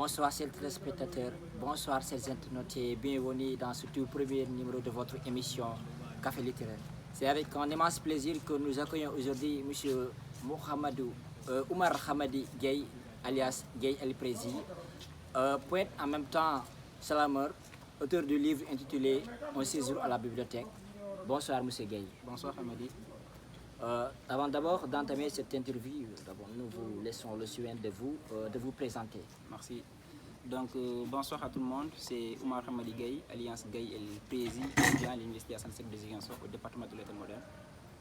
Bonsoir chers téléspectateurs, bonsoir chers internautes et bienvenue dans ce tout premier numéro de votre émission Café littéraire. C'est avec un immense plaisir que nous accueillons aujourd'hui M. Oumar Hamadi Gueye, alias Gueye El Prési, poète en même temps slameur, auteur du livre intitulé Un séjour à la bibliothèque. Bonsoir M. Gueye. Bonsoir Hamadi. Avant d'abord d'entamer cette interview, nous vous laissons le soin de vous présenter. Merci. Donc bonsoir à tout le monde, c'est Oumar Hamadi Gueye, alias Gueye El Prési, étudiant à l'université Assane Seck de Ziguinchor au département de lettres modernes.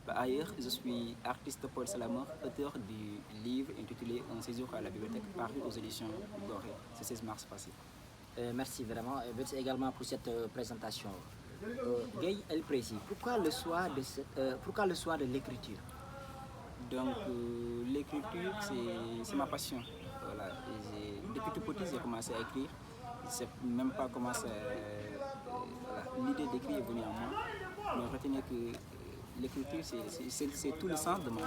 Par ailleurs, je suis artiste poète slameur, auteur du livre intitulé Un séjour à la bibliothèque, paru aux éditions Gorée, ce 16 mars passé. Merci vraiment, merci également pour cette présentation. Gueye El Prési, pourquoi le choix de l'écriture? Donc l'écriture, c'est ma passion. Voilà. Depuis tout petit, j'ai commencé à écrire. Je ne sais même pas comment l'idée d'écrire est venue en moi. Mais retenez que l'écriture, c'est tout le sens de ma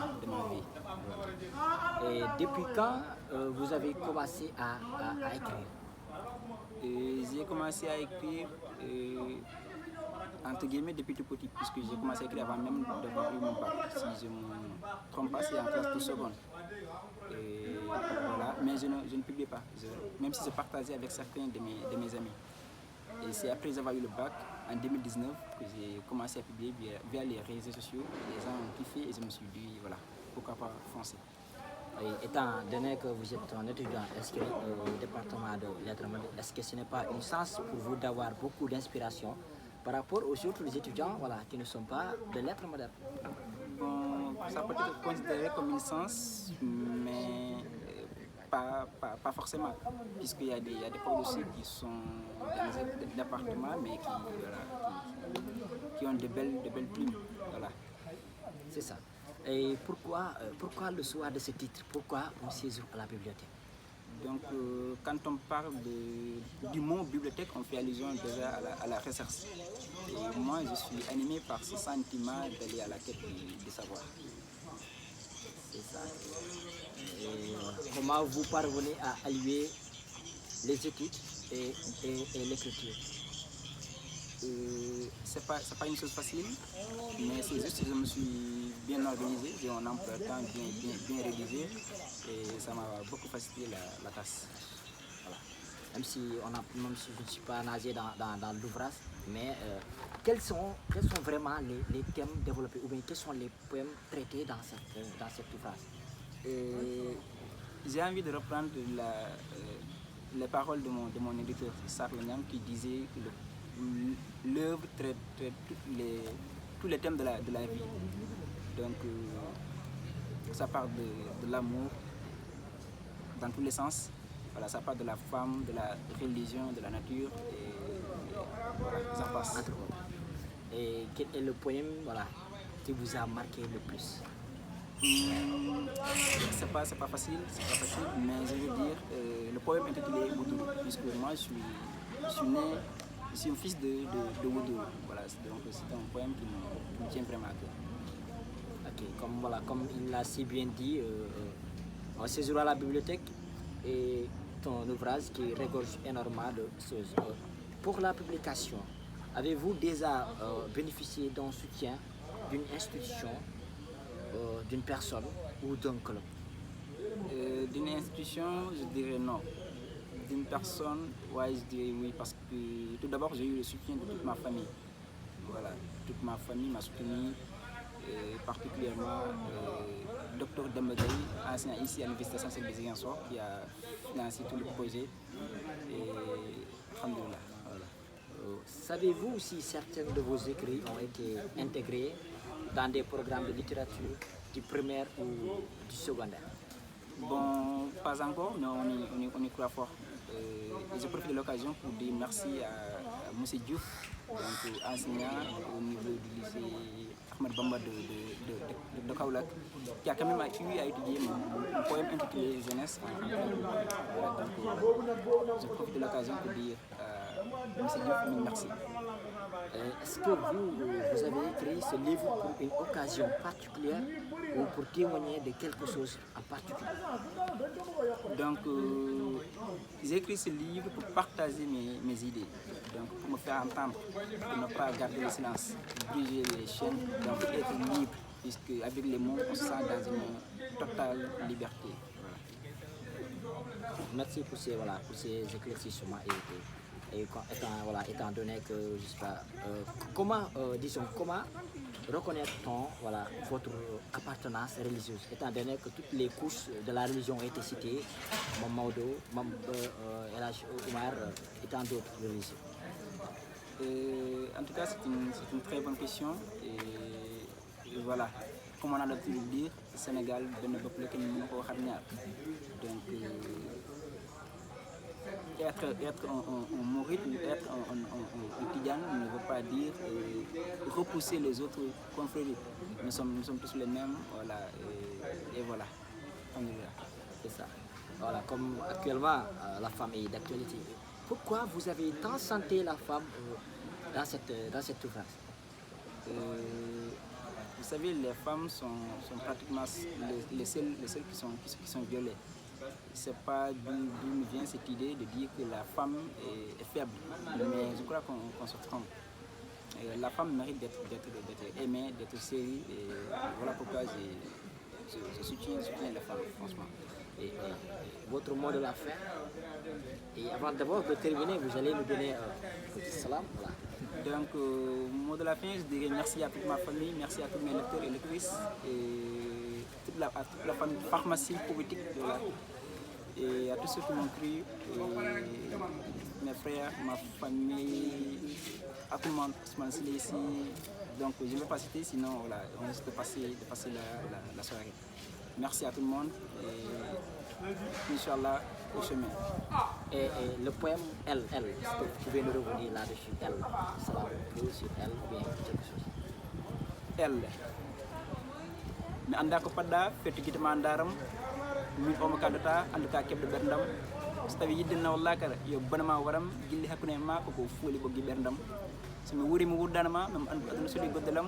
vie. Voilà. Et depuis quand vous avez commencé à écrire? J'ai commencé à écrire entre guillemets depuis tout petit, puisque j'ai commencé à écrire avant même d'avoir eu mon bac. Si je ne me trompe pas, c'est en classe de seconde. Voilà. Mais je ne publiais pas, même si je partageais avec certains de mes amis. Et c'est après avoir eu le bac, en 2019, que j'ai commencé à publier via les réseaux sociaux. Les gens ont kiffé et je me suis dit, voilà, pourquoi pas foncer. Et étant donné que vous êtes un étudiant inscrit au département de lettres modernes, est-ce que ce n'est pas une chance pour vous d'avoir beaucoup d'inspiration par rapport aux autres étudiants qui ne sont pas de lettres modernes? Bon, ça peut être considéré comme une chance, mais pas forcément, puisqu'il y a des poètes aussi qui sont dans des appartements, mais qui ont de belles plumes. Voilà. C'est ça. Et pourquoi le choix de ce titre? Pourquoi Un séjour à la bibliothèque? Donc, quand on parle du mot bibliothèque, on fait allusion déjà à la recherche. Et moi, je suis animé par ce sentiment d'aller à la quête du savoir. C'est ça. Et comment vous parvenez à allier les études et l'écriture? C'est pas une chose facile, mais c'est juste que je me suis bien organisé, j'ai un emploi de temps bien rédigé et ça m'a beaucoup facilité la tâche. Voilà. Même si je ne suis pas nagé dans l'ouvrage, mais quels sont vraiment les thèmes développés ou bien quels sont les poèmes traités dans cet ouvrage? J'ai envie de reprendre les paroles de mon éditeur Sarl Niang qui disait que l'œuvre traite tous les thèmes de la vie. Donc ça parle de l'amour dans tous les sens. Voilà, ça parle de la femme, de la religion, de la nature et voilà, ça passe. Et quel est le poème qui vous a marqué le plus? C'est pas facile, mais je veux dire le poème intitulé Woudourou, puisque moi je suis un fils de Woudourou. Voilà, donc c'est un poème qui me tient vraiment à cœur. Ok, comme il l'a si bien dit, Un séjour à la bibliothèque est un ouvrage qui regorge énormément de choses. Pour la publication, avez-vous déjà bénéficié d'un soutien d'une institution, d'une personne ou d'un club? D'une institution, je dirais non. D'une personne, ouais, je dirais oui, parce que tout d'abord j'ai eu le soutien de toute ma famille. Voilà, toute ma famille m'a soutenu, particulièrement Dr Dembagaï, enseignant ici à l'université Assane Seck de Ziguinchor, qui a financé tout le projet. Et alhamdoulilah. Voilà. Savez-vous si certains de vos écrits ont été intégrés dans des programmes de littérature du primaire ou du secondaire? Bon, pas encore, mais on y croit fort. Et je profite de l'occasion pour dire merci à M. Diouf, donc enseignant au niveau du lycée Ahmed Bamba de Kaolack, qui a quand même eu à étudier mon poème intitulé Jeunesse. Voilà, donc je profite de l'occasion pour dire à M. Diouf merci. Est-ce que vous avez écrit ce livre pour une occasion particulière ou pour témoigner de quelque chose en particulier? Donc, j'ai écrit ce livre pour partager mes idées, donc pour me faire entendre, pour ne pas garder le silence, briser les chaînes, donc être libre, puisque avec les mots, on se sent dans une totale liberté. Merci pour ces éclaircissements étant donné que, je sais pas, comment reconnaît-on votre appartenance religieuse, étant donné que toutes les couches de la religion ont été citées, Mamadou, El Hadj Oumar et tant d'autres religions? En tout cas, c'est une très bonne question. Et voilà, comme on a l'habitude de dire, le Sénégal ne peut plus que nous. Donc, être un mouride, être un tidjane ne veut pas dire repousser les autres confréries. Nous sommes tous les mêmes, voilà, et voilà. C'est ça. Voilà, comme actuellement, la femme est d'actualité. Pourquoi vous avez tant santé la femme dans cette ouvrage? Vous savez, les femmes sont pratiquement les seules qui sont violées. C'est pas d'où me vient cette idée de dire que la femme est faible, mais je crois qu'on se trompe. La femme mérite d'être aimée, d'être série, et voilà pourquoi je soutiens la femme, franchement. Et votre mot de la fin, et avant d'abord de terminer, vous allez nous donner un petit salam. Voilà. Donc, mot de la fin, je dirais merci à toute ma famille, merci à tous mes lecteurs et lectrices, et à toute la famille pharmacie politique de la et à tous ceux qui m'ont cru, mes frères, ma famille, à tout le monde qui m'a ici. Donc je ne vais pas citer, sinon voilà, on risque de passer la soirée. Merci à tout le monde et Inch'Allah au chemin. Et le poème Elle, est-ce que vous pouvez nous revenir là-dessus? Elle, ça va vous sur elle ou bien quelque chose? Elle. Mais anda ko padda fetti gite ma ndaram min o mo kadata anduka kebde berdam so tawi yiddina wallahi kala yo banama waram gilli hakkunde ma ko fuuli boggi berdam so mi wuri mi wurdanama mi andu aduna sodi goddalam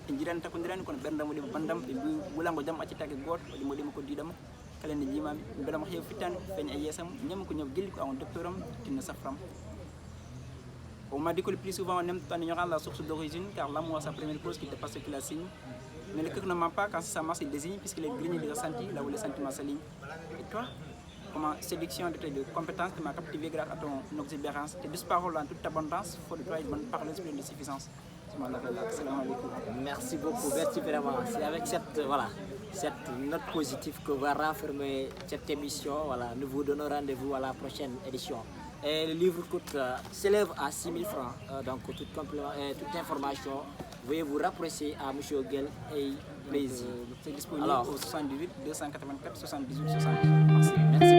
e jiran takondirani kono berdam wadi bandam be wulango jam accitake goto wadi modima ko didam kala ne jimami bedam heew fittane feñ ay yesam ñam ko ñow gilli ko awon doctoram tinna safram. On m'a dit que le plus souvent on aime en ignorant la source d'origine car l'amour a sa première cause qui dépasse ce qu'il a signe. Mais le cœur ne ment pas quand ça marche, il désigne puisqu'il est grigné de ressenti là où les sentiments s'alignent. Et toi, comment séduction de tes compétences qui m'a captivé grâce à ton exubérance, tes douces paroles en toute abondance, faut de toi une bonne parole pleine de suffisance. Merci beaucoup, merci vraiment. C'est avec cette note positive que va renfermer cette émission. Voilà, nous vous donnons rendez-vous à la prochaine édition. Et le livre s'élève à 6 000 francs. Donc toute information, veuillez vous rapprocher à M. Guel et plaisir. C'est disponible au 78 284 78 60. Merci.